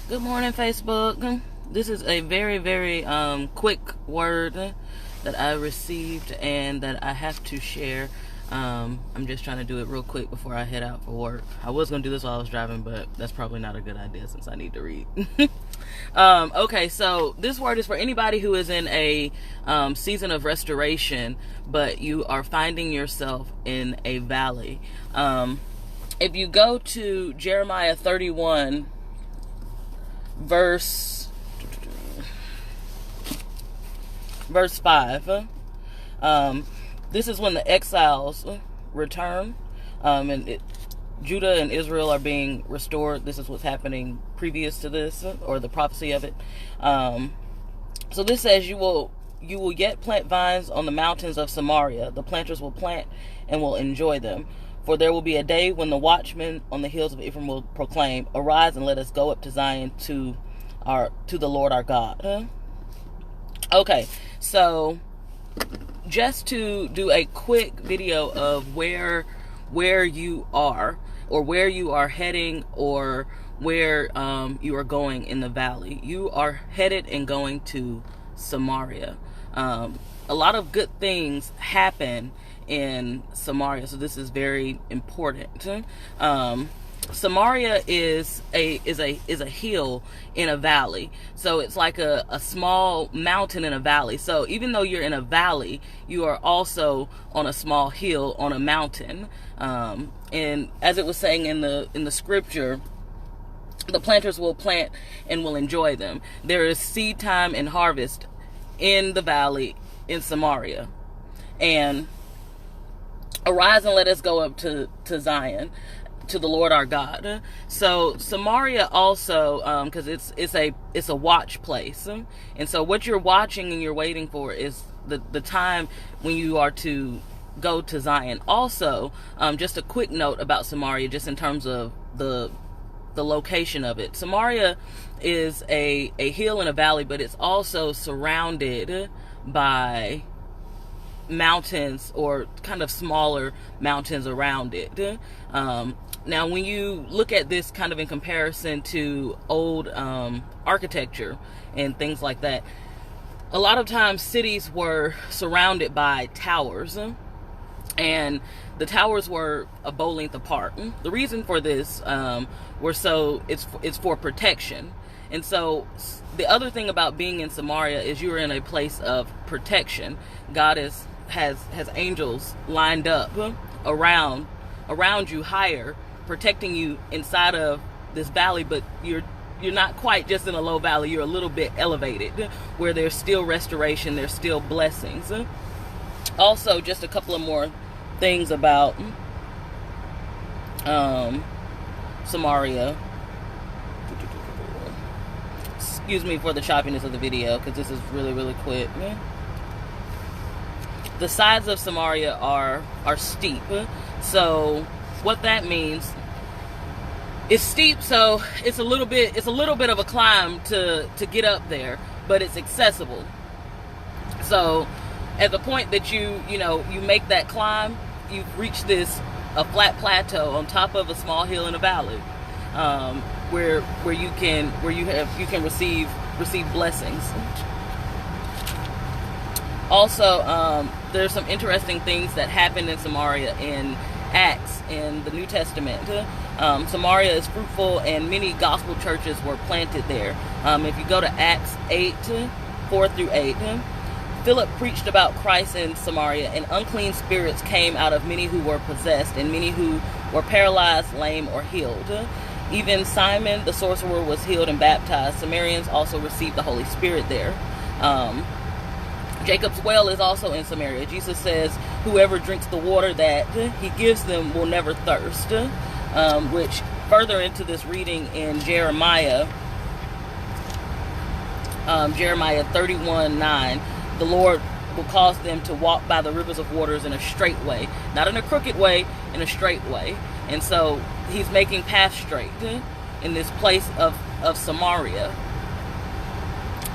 Good morning, Facebook. This is a very quick word that I received and that I have to share. I'm just trying to do it real quick before I head out for work. I was going to do this while I was driving, but that's probably not a good idea since I need to read. Okay, so this word is for anybody who is in a season of restoration, but you are finding yourself in a valley. If you go to Jeremiah 31, verse 5, this is when the exiles return, and Judah and Israel are being restored. This is what's happening previous to this, or the prophecy of it. So this says, you will yet plant vines on the mountains of Samaria. The planters will plant and will enjoy them. For there will be a day when the watchmen on the hills of Ephraim will proclaim, "Arise and let us go up to Zion to the Lord our God." Okay, so just to do a quick video of where you are, or where you are heading, or where you are going in the valley. You are headed and going to Samaria. A lot of good things happen in Samaria, so this is very important. Samaria is a hill in a valley, so it's like a small mountain in a valley. So even though you're in a valley, you are also on a small hill on a mountain. And as it was saying in the scripture, the planters will plant and will enjoy them. There is seed time and harvest in the valley in Samaria. And arise and let us go up to Zion, to the Lord our God. So Samaria also, because it's a watch place, and so what you're watching and you're waiting for is the time when you are to go to Zion. Also, just a quick note about Samaria, just in terms of the location of it. Samaria is a hill in a valley, but it's also surrounded by mountains, or kind of smaller mountains around it. Now when you look at this kind of in comparison to old architecture and things like that, a lot of times cities were surrounded by towers, and the towers were a bow length apart. The reason for this it's for protection. And so the other thing about being in Samaria is you're in a place of protection. God has angels lined up around you higher, protecting you inside of this valley, but you're not quite just in a low valley, you're a little bit elevated, where there's still restoration, there's still blessings. Also, just a couple of more things about Samaria. Excuse me for the choppiness of the video, because this is really quick. The sides of Samaria are steep. So what that means is steep, so it's a little bit of a climb to get up there, but it's accessible. So at the point that you make that climb, you've reached a flat plateau on top of a small hill in a valley, where you can receive blessings. Also, there's some interesting things that happened in Samaria in Acts in the New Testament. Samaria is fruitful, and many gospel churches were planted there. If you go to Acts 8:4-8, Philip preached about Christ in Samaria, and unclean spirits came out of many who were possessed, and many who were paralyzed, lame, or healed. Even Simon the sorcerer was healed and baptized. Samaritans also received the Holy Spirit there. Jacob's well is also in Samaria. Jesus says, whoever drinks the water that he gives them will never thirst. Which further into this reading in Jeremiah 31:9, the Lord will cause them to walk by the rivers of waters in a straight way, not in a crooked way, in a straight way. And so he's making paths straight in this place of Samaria.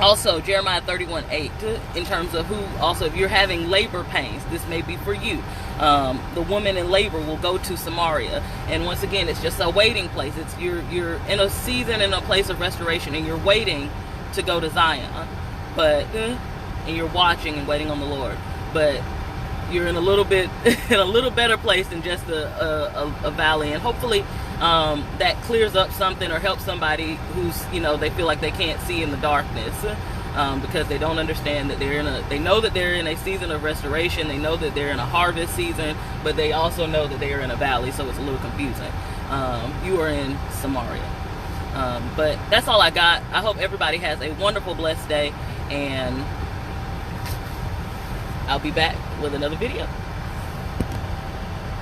Also, Jeremiah 31:8, in terms of who, also, if you're having labor pains, this may be for you. The woman in labor will go to Samaria. And once again, it's just a waiting place. It's you're in a season, in a place of restoration, and you're waiting to go to Zion. But, and you're watching and waiting on the Lord. But you're in a little bit, in a little better place than just a valley. And hopefully, that clears up something or helps somebody who's, they feel like they can't see in the darkness, because they don't understand that they know that they're in a season of restoration. They know that they're in a harvest season, but they also know that they are in a valley, so it's a little confusing. You are in Samaria. But that's all I got. I hope everybody has a wonderful, blessed day, and I'll be back with another video.